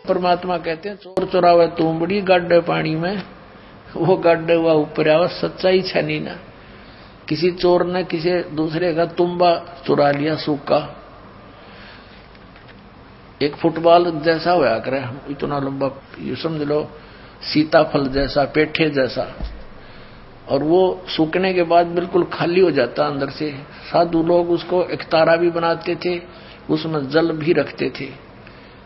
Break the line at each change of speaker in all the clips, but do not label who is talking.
परमात्मा कहते हैं चोर चोरावे तुमबड़ी गाड्डे पानी में, वो गाड्डे हुआ ऊपर आवा, सच्चाई छनी ना। किसी चोर ने किसी दूसरे का तुम्बा चुरा लिया सूखा, एक फुटबॉल जैसा होया करे, इतना लंबा, ये समझ लो सीताफल जैसा, पेठे जैसा, और वो सूखने के बाद बिल्कुल खाली हो जाता अंदर से। साधु लोग उसको एक तारा भी बनाते थे, उसमें जल भी रखते थे,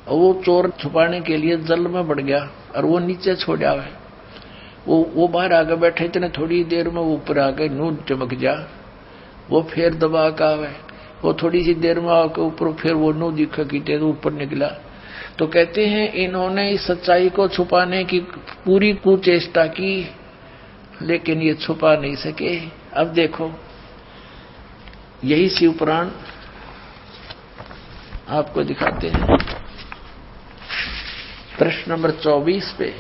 और वो चोर छुपाने के लिए जल में बढ़ गया और वो नीचे छोड़ आवे। वो बाहर आके बैठे, इतने थोड़ी देर में ऊपर आके नून चमक जा, वो फिर दबा का आवे, वो थोड़ी सी देर में आके ऊपर फिर वो नू दिखा की तो ऊपर निकला। तो कहते हैं इन्होंने इस सच्चाई को छुपाने की पूरी कुचेष्टा की, लेकिन ये छुपा नहीं सके। अब देखो यही शिव पुराण आपको दिखाते हैं। प्रश्न नंबर 24 पे,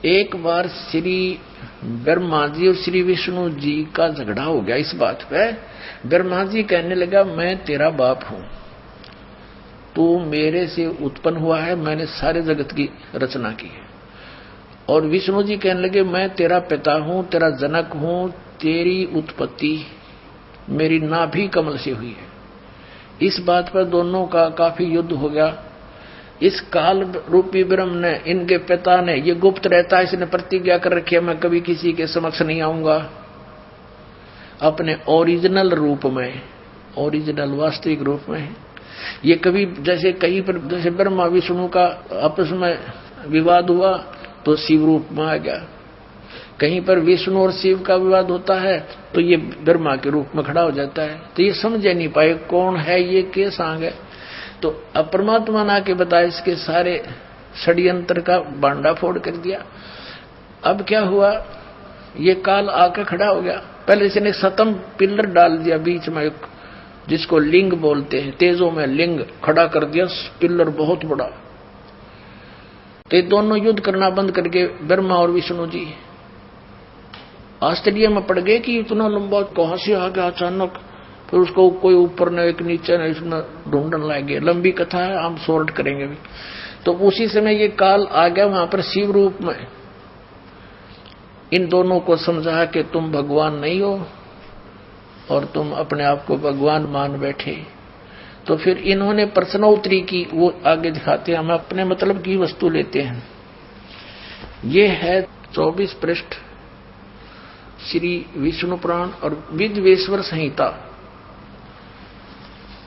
एक बार श्री ब्रह्मा जी और श्री विष्णु जी का झगड़ा हो गया इस बात पे। ब्रह्मा जी कहने लगा मैं तेरा बाप हूं, तू मेरे से उत्पन्न हुआ है, मैंने सारे जगत की रचना की है। और विष्णु जी कहने लगे मैं तेरा पिता हूं, तेरा जनक हूं, तेरी उत्पत्ति मेरी नाभि कमल से हुई है। इस बात पर दोनों का काफी युद्ध हो गया। इस काल रूपी ब्रह्म ने, इनके पिता ने, ये गुप्त रहता है, इसने प्रतिज्ञा कर रखी है मैं कभी किसी के समक्ष नहीं आऊंगा, अपने ओरिजिनल रूप में, ओरिजिनल वास्तविक रूप में। ये कभी जैसे कहीं पर जैसे ब्रह्मा विष्णु का आपस में विवाद हुआ तो शिव रूप में आ गया, कहीं पर विष्णु और शिव का विवाद होता है तो ये ब्रह्मा के रूप में खड़ा हो जाता है। तो ये समझ नहीं पाए कौन है ये, के सांग है। तो अब परमात्मा ने आके बताया, इसके सारे षड्यंत्र का बांडा फोड़ कर दिया। अब क्या हुआ, ये काल आके खड़ा हो गया। पहले इसने सतम पिलर डाल दिया बीच में, जिसको लिंग बोलते हैं, तेजों में लिंग खड़ा कर दिया, पिलर बहुत बड़ा। तो ये दोनों युद्ध करना बंद करके ब्रह्मा और विष्णु जी आश्चर्य में पड़ गए कि इतना लंबा कहां से आ गया अचानक। फिर उसको कोई ऊपर न एक नीचे न, इसमें ढूंढने लगे। लंबी कथा है, हम सॉर्ट करेंगे भी। तो उसी समय ये काल आ गया वहां पर शिव रूप में, इन दोनों को समझा कि तुम भगवान नहीं हो और तुम अपने आप को भगवान मान बैठे। तो फिर इन्होंने प्रश्नोत्तरी की, वो आगे दिखाते हैं। हम अपने मतलब की वस्तु लेते हैं। ये है 24 पृष्ठ श्री विष्णु पुराण और विद्वेश्वर संहिता,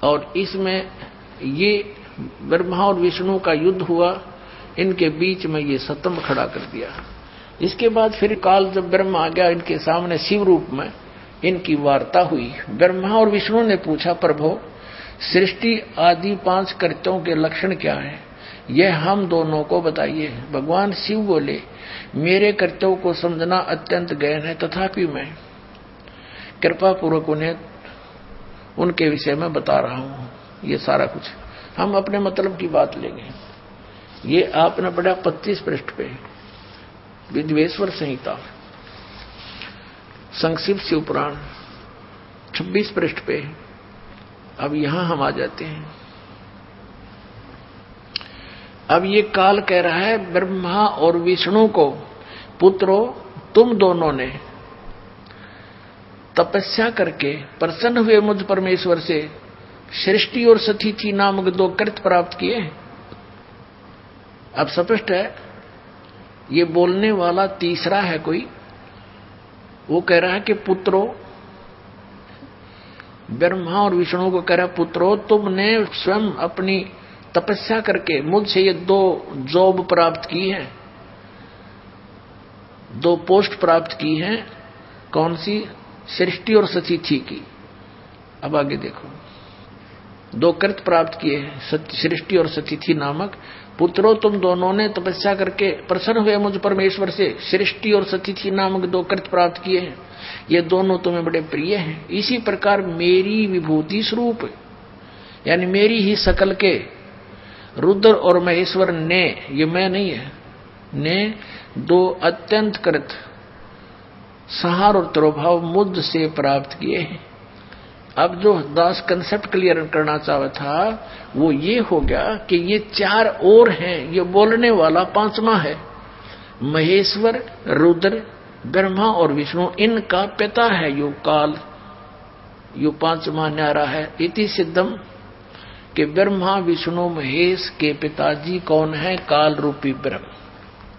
और इसमें ये ब्रह्मा और विष्णु का युद्ध हुआ, इनके बीच में ये सतम खड़ा कर दिया। इसके बाद फिर काल जब ब्रह्मा आ गया इनके सामने शिव रूप में, इनकी वार्ता हुई। ब्रह्मा और विष्णु ने पूछा प्रभु सृष्टि आदि 5 कृत्यों के लक्षण क्या हैं, यह हम दोनों को बताइए। भगवान शिव बोले मेरे कृत्यों को समझना अत्यंत गहन है, तथापि मैं कृपा पूर्वक उन्हें उनके विषय में बता रहा हूं। ये सारा कुछ हम अपने मतलब की बात लेंगे। ये आपने पढ़ा 25 पृष्ठ पे विद्वेश्वर संहिता, संक्षिप्त शिव पुराण 26 पृष्ठ पे। अब यहां हम आ जाते हैं। अब ये काल कह रहा है ब्रह्मा और विष्णु को, पुत्रों तुम दोनों ने तपस्या करके प्रसन्न हुए मुझ परमेश्वर से सृष्टि और सतिथि नामक 2 कृत्य प्राप्त किए। अब स्पष्ट है ये बोलने वाला तीसरा है कोई। वो कह रहा है कि पुत्रों, ब्रह्मा और विष्णु को कह रहा है पुत्रों तुमने स्वयं अपनी तपस्या करके मुझसे ये 2 जॉब प्राप्त की है, 2 पोस्ट प्राप्त की हैं। कौन सी? सृष्टि और सतिथि की। अब आगे देखो, 2 कृत्य प्राप्त किए हैं, सृष्टि और सतिथि नामक। पुत्रों तुम दोनों ने तपस्या करके प्रसन्न हुए मुझ परमेश्वर से सृष्टि और सतिथि नामक 2 कृत्य प्राप्त किए हैं, ये दोनों तुम्हें बड़े प्रिय हैं। इसी प्रकार मेरी विभूति स्वरूप, यानी मेरी ही शकल के रुद्र और महेश्वर ने, ये मैं नहीं है, ने 2 अत्यंत कृत संहार और तिरोभाव मुझ से प्राप्त किए हैं। अब जो दास कंसेप्ट क्लियर करना चाहा था वो ये हो गया कि ये चार और हैं, ये बोलने वाला पांचवा है। महेश्वर, रुद्र, ब्रह्मा और विष्णु, इनका पिता है यो काल, यो पांचवा न्यारा है। इति सिद्धम कि ब्रह्मा विष्णु महेश के पिताजी कौन है? काल रूपी ब्रह्म।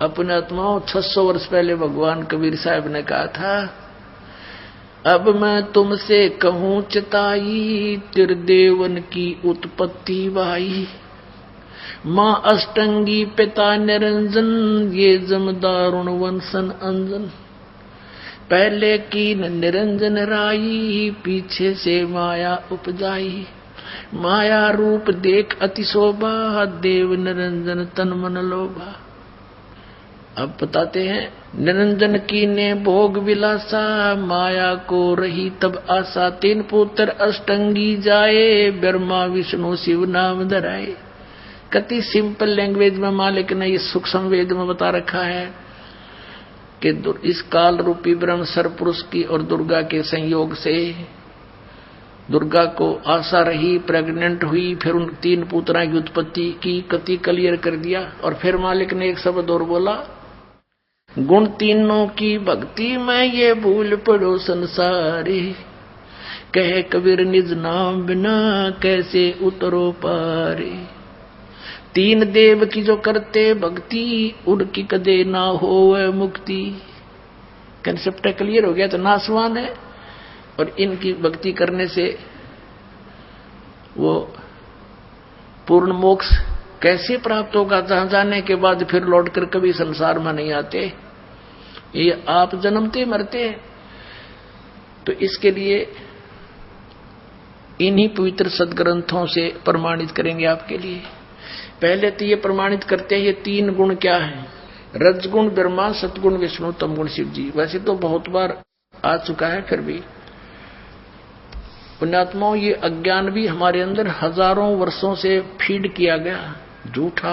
अपने आत्माओं 600 वर्ष पहले भगवान कबीर साहब ने कहा था, अब मैं तुमसे कहूं चिताई, त्रिदेवन की उत्पत्ति वाई। मां अष्टंगी पिता निरंजन, ये जमदारुण वंशन अंजन। पहले की निरंजन राई, पीछे से माया उपजाई। माया रूप देख अति शोभा, देव निरंजन तन मन लोभा। अब बताते हैं, निरंजन की ने भोग विलासा, माया को रही तब आशा। 3 पुत्र अष्टंगी जाए, ब्रह्मा विष्णु शिव नाम धराए। कति सिंपल लैंग्वेज में मालिक ने इस सूक्ष्म वेद में बता रखा है कि इस काल रूपी ब्रह्म सरपुरुष की और दुर्गा के संयोग से दुर्गा को आशा रही, प्रेग्नेंट हुई, फिर उन 3 पुत्रों की उत्पत्ति की। कति क्लियर कर दिया। और फिर मालिक ने एक शब्द और बोला, गुण तीनों की भक्ति में ये भूल पड़ो संसारी। कहे कबीर निज नाम बिना, कैसे उतरो पारे। 3 देव की जो करते भक्ति, उनकी कदे ना हो मुक्ति। कंसेप्ट क्लियर हो गया तो नासवान है, और इनकी भक्ति करने से वो पूर्ण मोक्ष कैसे प्राप्त होगा? जहां जाने के बाद फिर लौटकर कभी संसार में नहीं आते, ये आप जन्मते मरते हैं। तो इसके लिए इन्हीं पवित्र सदग्रंथों से प्रमाणित करेंगे आपके लिए। पहले तो ये प्रमाणित करते हैं ये 3 गुण क्या है। रजगुण ब्रह्मा, सतगुण विष्णु, तमगुण शिव जी। वैसे तो बहुत बार आ चुका है, फिर भी पुण्यात्माओं ये अज्ञान भी हमारे अंदर हजारों वर्षों से फीड किया गया, झूठा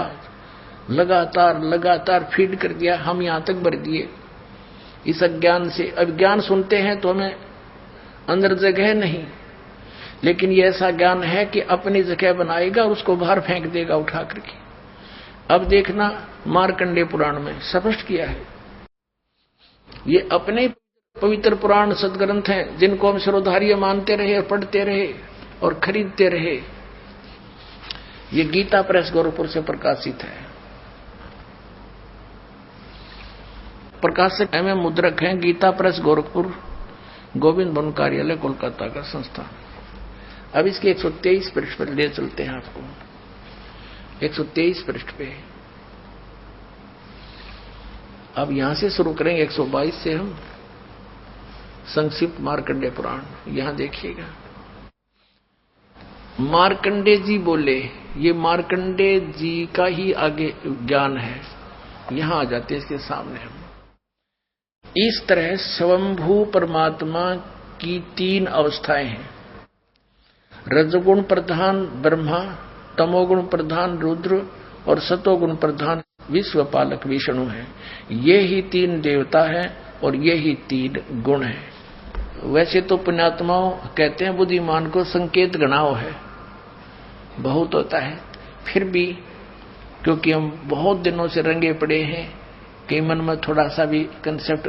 लगातार लगातार फीड कर दिया, हम यहां तक भर दिए इस अज्ञान से। अब ज्ञान सुनते हैं तो हमें अंदर जगह नहीं, लेकिन ये ऐसा ज्ञान है कि अपनी जगह बनाएगा और उसको बाहर फेंक देगा उठा करके। अब देखना मार्कंडेय पुराण में स्पष्ट किया है। ये अपने पवित्र पुराण सदग्रंथ हैं जिनको हम शिरोधार्य मानते रहे और पढ़ते रहे और खरीदते रहे। ये गीता प्रेस गोरखपुर से प्रकाशित है। प्रकाशक एवं मुद्रक हैं गीता प्रेस गोरखपुर, गोविंद भवन कार्यालय कोलकाता का संस्थान। अब इसके 123 पृष्ठ पर ले चलते हैं आपको। 123 पृष्ठ पे अब यहां से शुरू करेंगे। 122 से हम संक्षिप्त मार्कंडेय पुराण। यहां देखिएगा, मार्कंडेय जी बोले, ये मार्कंडेय जी का ही आगे ज्ञान है। यहां आ जाते हैं इसके सामने हम। इस तरह स्वयंभू परमात्मा की 3 अवस्थाएं हैं। रजगुण प्रधान ब्रह्मा, तमोगुण प्रधान रुद्र और सतोगुण प्रधान विश्वपालक विष्णु है। ये ही 3 देवता हैं और ये ही 3 गुण हैं। वैसे तो पुण्यात्माओं कहते हैं बुद्धिमान को संकेत गणाओ है, बहुत होता है, फिर भी क्योंकि हम बहुत दिनों से रंगे पड़े हैं कि मन में थोड़ा सा भी कंसेप्ट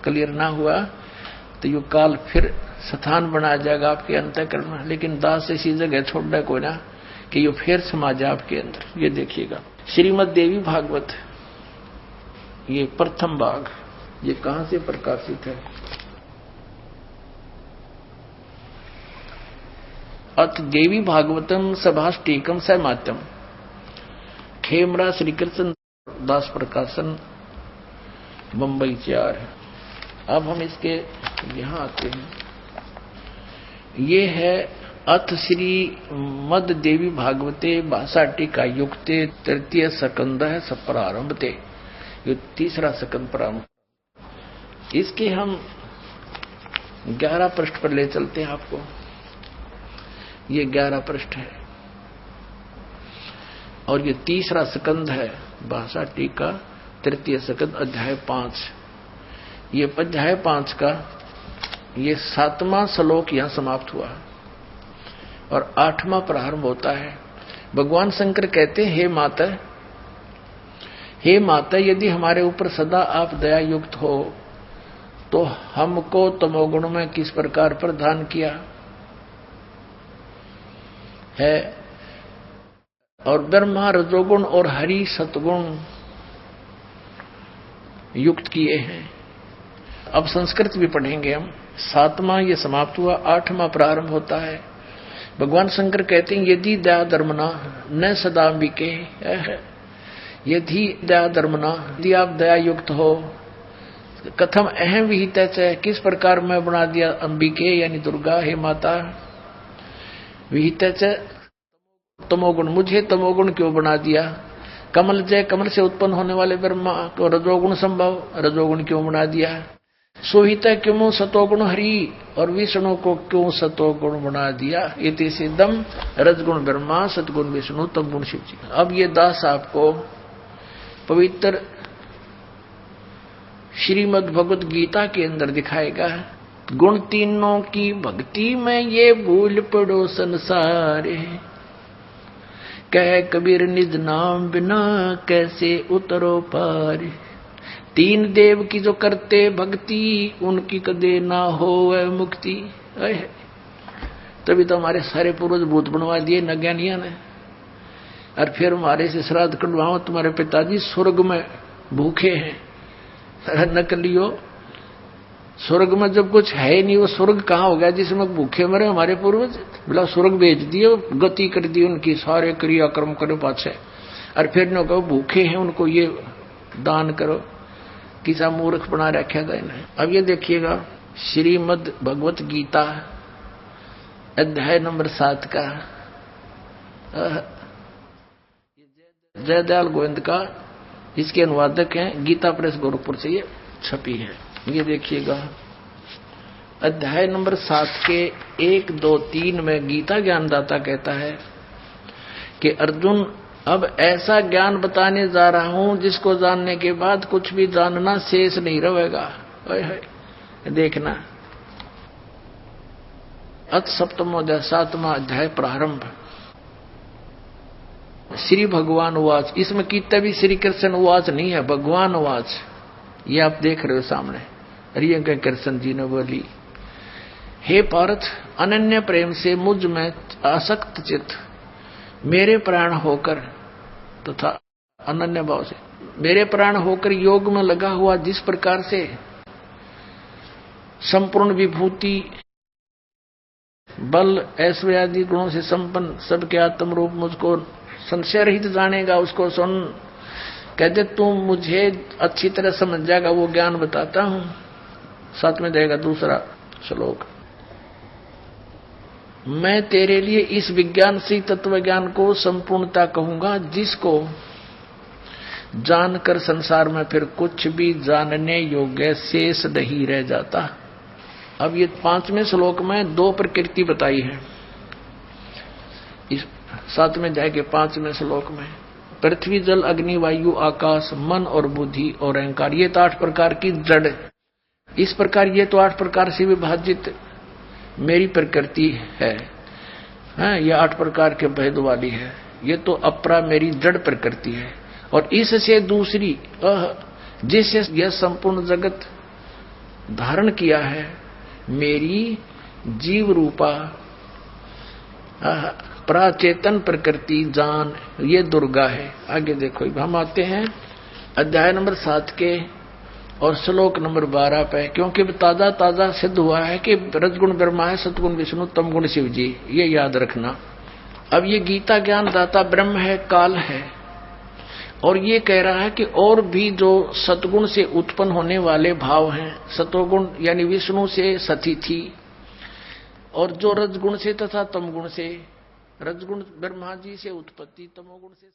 क्लियर ना हुआ तो ये काल फिर स्थान बना जाएगा आपके अंतःकरण में। लेकिन दास ऐसी जगह छोड़ना को ना कि ये फिर समा जाए आपके अंदर। ये देखिएगा श्रीमद् देवी भागवत, ये प्रथम भाग, ये कहां से प्रकाशित है? अथ देवी भागवतम सभाष्टीकम सहमात्यम, खेमरा श्री कृष्ण दास प्रकाशन, बंबई 4। अब हम इसके यहां आते हैं। ये है अथ श्री मद देवी भागवते भाषा टीका युक्ते तृतीय स्कंद है सब प्रारंभते, ये 3रा स्कंद प्रारंभ। इसके हम 11 पृष्ठ पर ले चलते हैं आपको। ये 11 पृष्ठ है और ये 3रा स्कंद है भाषा टीका, तृतीय स्कंद, अध्याय 5। ये अध्याय 5 का ये 7वां श्लोक यहां समाप्त हुआ। और 8वां प्रारंभ होता है। भगवान शंकर कहते हैं, हे माता, यदि हमारे ऊपर सदा आप दया युक्त हो तो हमको तमोगुण में किस प्रकार प्रदान किया है, और ब्रह्मा रजोगुण और हरि सतगुण युक्त किए हैं। अब संस्कृत भी पढ़ेंगे हम। 7वां ये समाप्त हुआ, 8वां प्रारंभ होता है। भगवान शंकर कहते हैं, यदि दया धर्मना न सदाम्बिके, यदि दया धर्मना, यदि आप दया युक्त हो, कथम अहम विहित है, किस प्रकार मैं बना दिया अंबिके यानी दुर्गा, हे माता, विहित तमोगुण, मुझे तमोगुण क्यों बना दिया, कमल जय, कमल से उत्पन्न होने वाले ब्रह्मा को रजोगुण संभव, रजोगुण क्यों बना दिया, सोहित क्यों सतोगुण हरि, और विष्णु को क्यों सतोगुण बना दिया, इति सिद्धम रजगुण ब्रह्मा सतगुण विष्णु तमगुण शिव जी। अब ये दास आपको पवित्र श्रीमद् भगवत गीता के अंदर दिखाएगा। गुण तीनों की भक्ति में ये भूल पड़ो संसारे, कह कबीर निज नाम बिना कैसे उतरो पार, तीन देव की जो करते भक्ति उनकी कदे ना हो मुक्ति। तभी तो हमारे सारे पूर्वज भूत बनवा दिए न ज्ञानिया ने, और फिर हमारे से श्राद्ध कटवाओ, तुम्हारे पिताजी स्वर्ग में भूखे हैं, नकलियो, स्वर्ग में जब कुछ है नहीं, वो स्वर्ग कहाँ हो गया जिसमें भूखे मरे हमारे पूर्वज, बोला स्वर्ग भेज दिए, गति कर दी उनकी, सारे क्रियाक्रम करो पाछे, और फिर न कहो भूखे हैं उनको ये दान करो, किसा मूर्ख बना रखा था इन्हें। अब ये देखिएगा श्रीमद् भगवत गीता अध्याय नंबर 7 का, जयदयाल गोविंद का इसके अनुवादक हैं, गीता प्रेस गोरखपुर से ये छपी है। ये देखिएगा अध्याय नंबर 7 के 1, 2, 3 में गीता ज्ञानदाता कहता है कि अर्जुन, अब ऐसा ज्ञान बताने जा रहा हूं जिसको जानने के बाद कुछ भी जानना शेष नहीं रहेगा। देखना, अथ सप्तमोध्याय 7वां अध्याय प्रारंभ। श्री भगवान उवाच, इसमें कितना भी श्री कृष्ण उवाच नहीं है, भगवान उवाच, ये आप देख रहे हो सामने। रियंक कृष्ण जी ने बोली, हे पार्थ, अनन्य प्रेम से मुझ में आसक्त चित्त मेरे प्राण होकर तथा अनन्य भाव से मेरे प्राण होकर योग में लगा हुआ, जिस प्रकार से संपूर्ण विभूति बल ऐश्वर्य आदि गुणों से संपन्न सबके आत्म रूप मुझको संशय रहित जानेगा, उसको सुन। कहते तुम मुझे अच्छी तरह समझ जाएगा, वो ज्ञान बताता हूं। साथ में जाएगा दूसरा श्लोक, मैं तेरे लिए इस विज्ञान से तत्व ज्ञान को संपूर्णता कहूंगा, जिसको जानकर संसार में फिर कुछ भी जानने योग्य शेष नहीं रह जाता। अब ये 5वें श्लोक में 2 प्रकृति बताई है, इस 7वें अध्याय के 5वें श्लोक में पृथ्वी जल अग्नि वायु आकाश मन और बुद्धि और अहंकार, ये तो 8 प्रकार की जड़, इस प्रकार ये तो 8 प्रकार से विभाजित मेरी प्रकृति है, ये 8 प्रकार के भेद वाली है। ये तो अपरा मेरी जड़ प्रकृति है, और इससे दूसरी जिससे यह संपूर्ण जगत धारण किया है, मेरी जीव रूपा प्राचेतन प्रकृति जान, ये दुर्गा है। आगे देखो, हम आते हैं अध्याय नंबर 7 के और श्लोक नंबर 12 पे, क्योंकि ताजा ताजा सिद्ध हुआ है कि रजगुण ब्रह्मा है, सतगुण विष्णु, तमगुण शिव जी, ये याद रखना। अब ये गीता ज्ञान दाता ब्रह्म है, काल है, और ये कह रहा है कि और भी जो सतगुण से उत्पन्न होने वाले भाव हैं, सतोगुण यानी विष्णु से सती थी, और जो रजगुण से तथा तमगुण से, रजगुण ब्रह्मा जी से उत्पत्ति, तमोगुण से